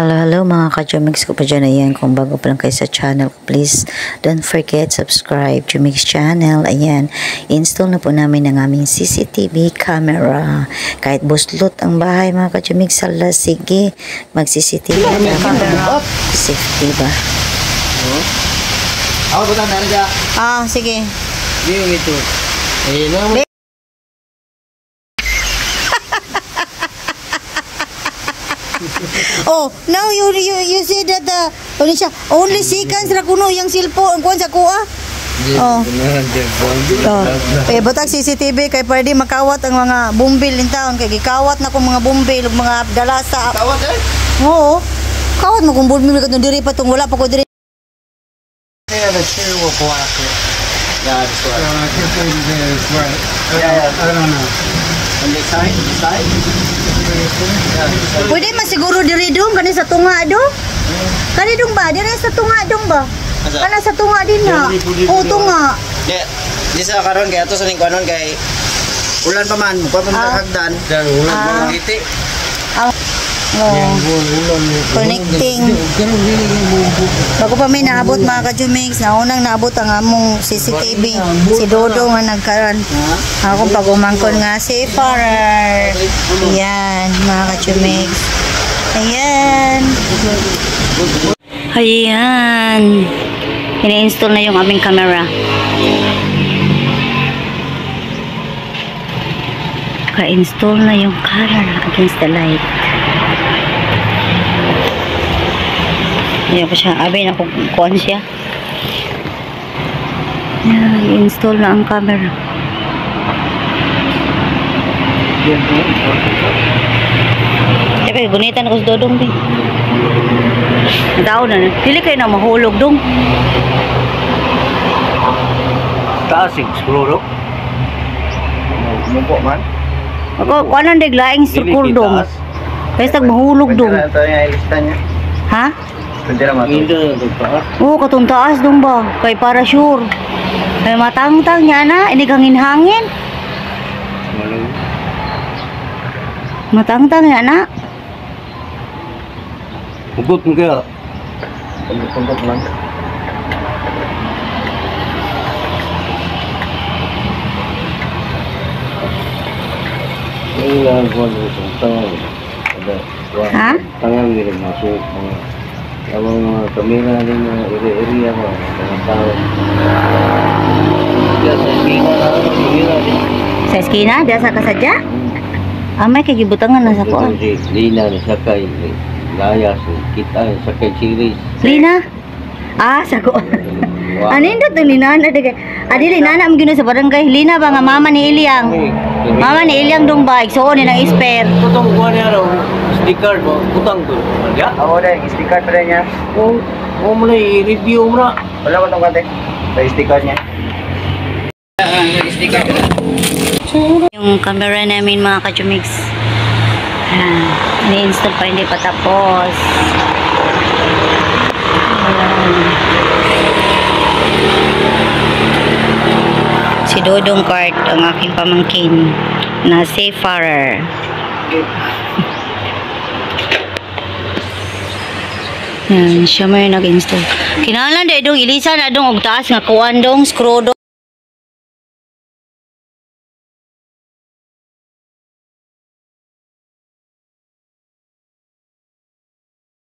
Hello mga ka-Jumix ko pa dyan. Ayan, kung bago pa lang kayo sa channel, please don't forget subscribe Jumix channel. Ayan, install na po namin ang aming CCTV camera. Kahit buslot ang bahay mga ka-Jumix, sala, sige, mag-CCTV camera. Safety ba? Ako po tayo na. Sige. Hindi yung ito. Oh, now you say that only seconds ra kuno yang cellphone kuan sa kuha. Oh. Butag CCTV kay pwede makawat ang mga bumbil in town kay gikawat na ko mga bumbil ug mga dalasa. Kawat Oo. Kawat mo kung bumbil ka diri pa tong wala pa ko diri. Yeah, the chair will block it. Yeah, this one. I don't know. On this side? This side? Pwede man siguro diri dong kani sa tunga do. Kani dong ba? Diri sa tunga dong ba? Kana sa tunga din na. Oh, tunga. Yeah. Di sa karon kay ato sa lingkuanon kay ulan pa man, pa hagdan. Dan ulan Mga ngiti. Connecting. Bago pa may naabot mga ka-Jumix, naunang naabot ang among CCTV. Si Dodo nga nagkaroon. Akong pagumangkon nga seafarer. Ayan mga ka-Jumix. Ayan. Ayan. Ini-install na yung aming camera. Ka-install na yung camera against the light. Ayan pa siya. Abay na kung kuhan siya. Ayan, i-install na ang camera. Gunitan ako sa Dodong din. Tao na. Dili kayo na mahulog dong. Taasig, siguro. Mumpo man. Ako, kuanan dig laing struktur dong. Kaya mahulog dong. Ito yung ilista niya. Ha? Pwede na matulog. Hindi na taas. Oo, katong taas dong ba? Kay para sure. Kay matang-tang niya na. Inigangin-hangin. Matang-tang niya na. Hugot mo kaya. Pundok lang. Ini lang ko ng tangan. Ha? Tangan nila masuk mga mga kamera din mga area ko mga tao. Ya sa eskina na kamera din. Sa eskina? Diya sa kasadya? May kagibutangan na sa kuan. Lina na sakay. Layas kita sakay series. Lina? Sa kuan. Ano yun doon? Lina na digay. Adi Lina na gino sa barangay. Lina ba nga mama ni Ilyang? Mama ni Ilyang dong ba? Igsuon ni ng spare. Tutong kuha niya raw. Sticker mo. Utang ko. Ya? Ako din, sticker pa rin niya. Oo mo na i-review mo na. Wala ko itong kante. Sa sticker niya. Sticker ka na. Yung camera namin mga ka-Jumix. Ni-install pa, hindi pa tapos. Si Dodong Cart ang aking pamangkin na seafarer. Yan, siya may nag-install. Kinahalan dahil dong ilisa na dong og taas nga kuwan dong screw dong.